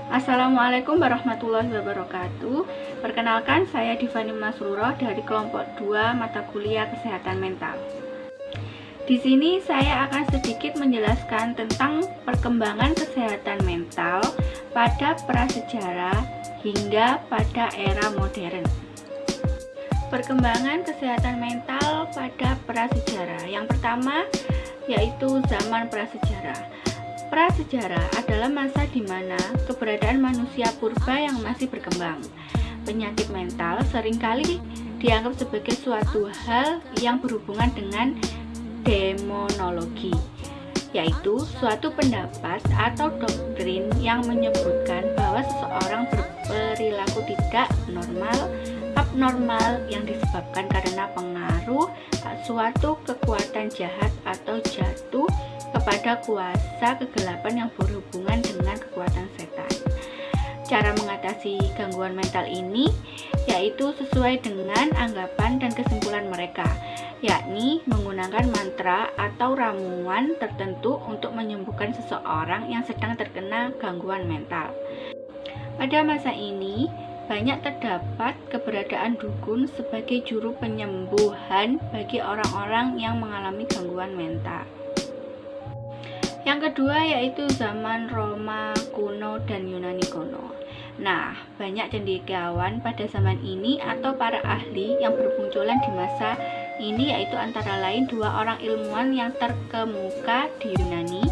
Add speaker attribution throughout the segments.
Speaker 1: Assalamualaikum warahmatullahi wabarakatuh. Perkenalkan, saya Divani Masruroh dari kelompok 2 mata kuliah Kesehatan Mental. Di sini saya akan sedikit menjelaskan tentang perkembangan kesehatan mental pada prasejarah hingga pada era modern. Perkembangan kesehatan mental pada prasejarah. Yang pertama yaitu zaman prasejarah. Prasejarah adalah masa di mana keberadaan manusia purba yang masih berkembang. Penyakit mental seringkali dianggap sebagai suatu hal yang berhubungan dengan demonologi, yaitu suatu pendapat atau doktrin yang menyebutkan bahwa seseorang berperilaku tidak normal, abnormal yang disebabkan karena pengaruh suatu kekuatan jahat atau jatuh kepada kuasa kegelapan yang berhubungan dengan kekuatan setan. Cara mengatasi gangguan mental ini yaitu sesuai dengan anggapan dan kesimpulan mereka, yakni menggunakan mantra atau ramuan tertentu untuk menyembuhkan seseorang yang sedang terkena gangguan mental. Pada masa ini, banyak terdapat keberadaan dukun sebagai juru penyembuhan bagi orang-orang yang mengalami gangguan mental. Yang kedua yaitu zaman Roma kuno dan Yunani kuno. Nah, banyak cendekiawan pada zaman ini atau para ahli yang bermunculan di masa ini, yaitu antara lain dua orang ilmuwan yang terkemuka di Yunani,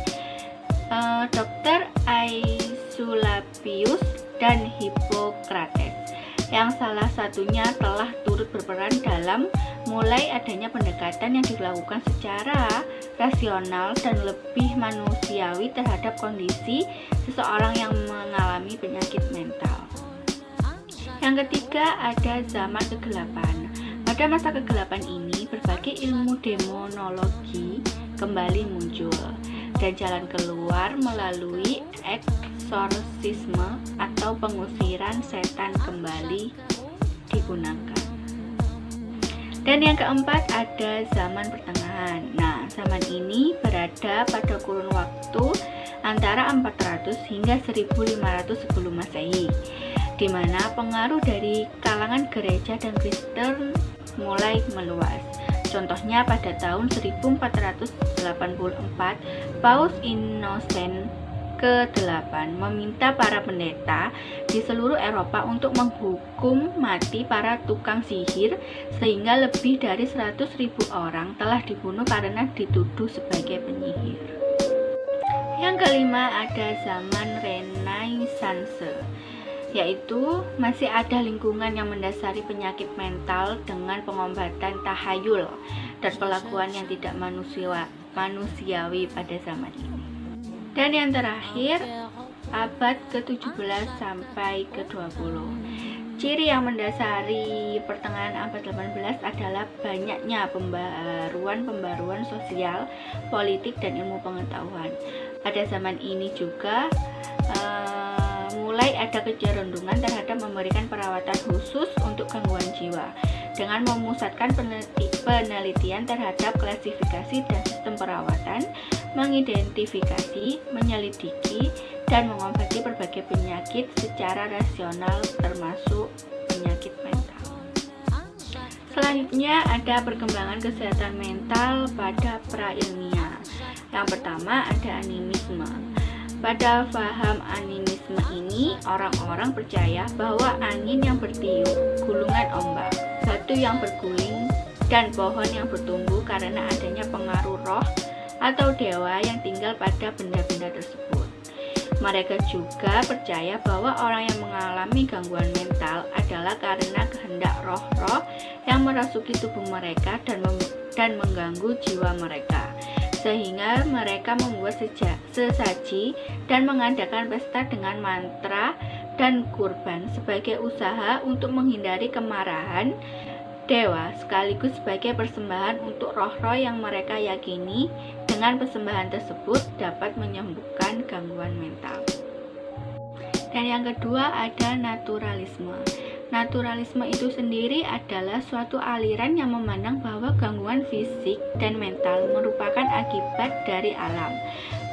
Speaker 1: Dr. Aesculapius dan Hippocrates, yang salah satunya telah turut berperan dalam mulai adanya pendekatan yang dilakukan secara rasional dan lebih manusiawi terhadap kondisi seseorang yang mengalami penyakit mental. Yang ketiga ada zaman kegelapan. Pada masa kegelapan ini, berbagai ilmu demonologi kembali muncul dan jalan keluar melalui eksorsisme atau pengusiran setan kembali digunakan. Dan yang keempat ada zaman pertengahan. Nah, zaman ini berada pada kurun waktu antara 400 hingga 1500 sebelum Masehi, di mana pengaruh dari kalangan gereja dan Kristen mulai meluas. Contohnya pada tahun 1484, Paus Innocent ke-8 meminta para pendeta di seluruh Eropa untuk menghukum mati para tukang sihir, sehingga lebih dari 100.000 orang telah dibunuh karena dituduh sebagai penyihir. Yang kelima ada zaman Renaissance, yaitu masih ada lingkungan yang mendasari penyakit mental dengan pengobatan tahayul dan pelakuan yang tidak manusiawi pada zaman ini. Dan yang terakhir, abad ke-17 sampai ke-20. Ciri yang mendasari pertengahan abad 18 adalah banyaknya pembaruan sosial, politik, dan ilmu pengetahuan. Pada zaman ini juga mulai ada kecenderungan terhadap memberikan perawatan khusus untuk gangguan jiwa dengan memusatkan penelitian terhadap klasifikasi dan sistem perawatan, mengidentifikasi, menyelidiki, dan mengobati berbagai penyakit secara rasional termasuk penyakit mental. Selanjutnya ada perkembangan kesehatan mental pada pra-ilmiah. Yang pertama ada animisme. Pada paham animisme ini, orang-orang percaya bahwa angin yang bertiup, gulungan ombak, batu yang berguling, dan pohon yang bertumbuh karena adanya pengaruh roh atau dewa yang tinggal pada benda-benda tersebut. Mereka juga percaya bahwa orang yang mengalami gangguan mental adalah karena kehendak roh-roh yang merasuki tubuh mereka dan mengganggu jiwa mereka, sehingga mereka membuat sesaji dan mengadakan pesta dengan mantra dan kurban sebagai usaha untuk menghindari kemarahan dewa, sekaligus sebagai persembahan untuk roh-roh yang mereka yakini dengan persembahan tersebut dapat menyembuhkan gangguan mental. Dan yang kedua ada naturalisme. Naturalisme itu sendiri adalah suatu aliran yang memandang bahwa gangguan fisik dan mental merupakan akibat dari alam.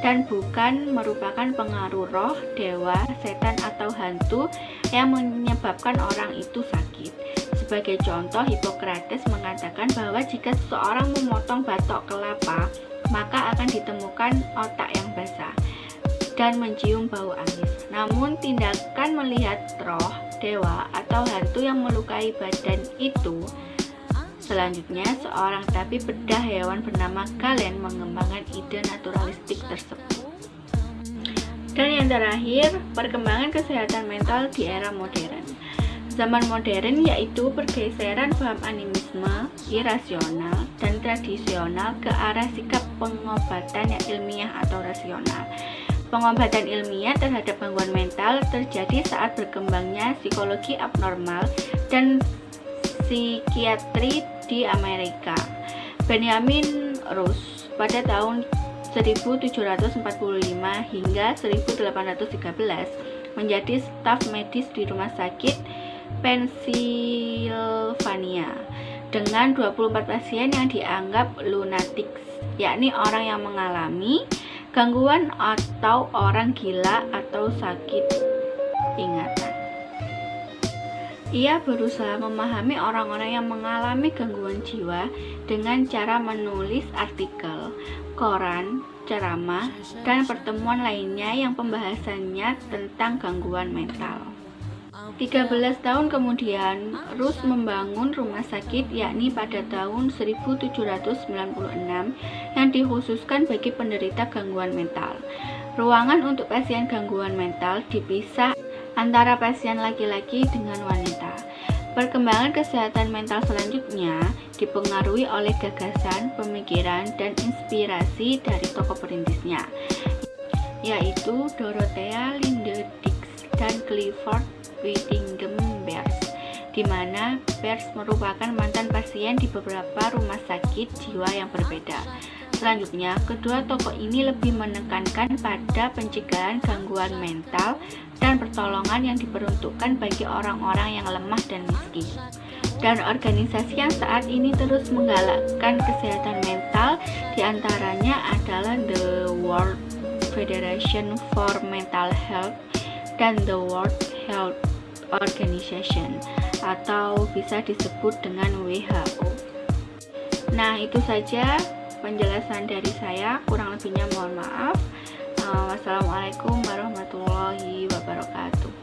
Speaker 1: dan bukan merupakan pengaruh roh, dewa, setan, atau hantu yang menyebabkan orang itu sakit. Sebagai contoh, Hippocrates mengatakan bahwa jika seseorang memotong batok kelapa, maka akan ditemukan otak yang basah dan mencium bau amis. Namun, tindakan melihat roh, dewa, atau hantu yang melukai badan itu. Selanjutnya, seorang tabib bedah hewan bernama Galen mengembangkan ide naturalistik tersebut. Dan yang terakhir, perkembangan kesehatan mental di era modern. Zaman modern yaitu pergeseran paham animisme, irasional, dan tradisional ke arah sikap pengobatan yang ilmiah atau rasional. Pengobatan ilmiah terhadap gangguan mental terjadi saat berkembangnya psikologi abnormal dan psikiatri di Amerika. Benjamin Rush pada tahun 1745 hingga 1813 menjadi staf medis di rumah sakit Pennsylvania dengan 24 pasien yang dianggap lunatic, yakni orang yang mengalami gangguan atau orang gila atau sakit ingatan. Ia berusaha memahami orang-orang yang mengalami gangguan jiwa dengan cara menulis artikel, koran, ceramah, dan pertemuan lainnya yang pembahasannya tentang gangguan mental. 13 tahun kemudian, Rush membangun rumah sakit yakni pada tahun 1796 yang dikhususkan bagi penderita gangguan mental. Ruangan untuk pasien gangguan mental dipisah antara pasien laki-laki dengan wanita. Perkembangan kesehatan mental selanjutnya dipengaruhi oleh gagasan, pemikiran, dan inspirasi dari tokoh perintisnya, yaitu Dorothea Linde Dix dan Clifford Whittingham Beers, di mana Beers merupakan mantan pasien di beberapa rumah sakit jiwa yang berbeda. Selanjutnya, kedua tokoh ini lebih menekankan pada pencegahan gangguan mental dan pertolongan yang diperuntukkan bagi orang-orang yang lemah dan miskin. Dan organisasi yang saat ini terus menggalakkan kesehatan mental diantaranya adalah The World Federation for Mental Health dan The World Health Organization, atau bisa disebut dengan WHO. Nah, itu saja penjelasan dari saya, kurang lebihnya mohon maaf. Wassalamualaikum warahmatullahi wabarakatuh.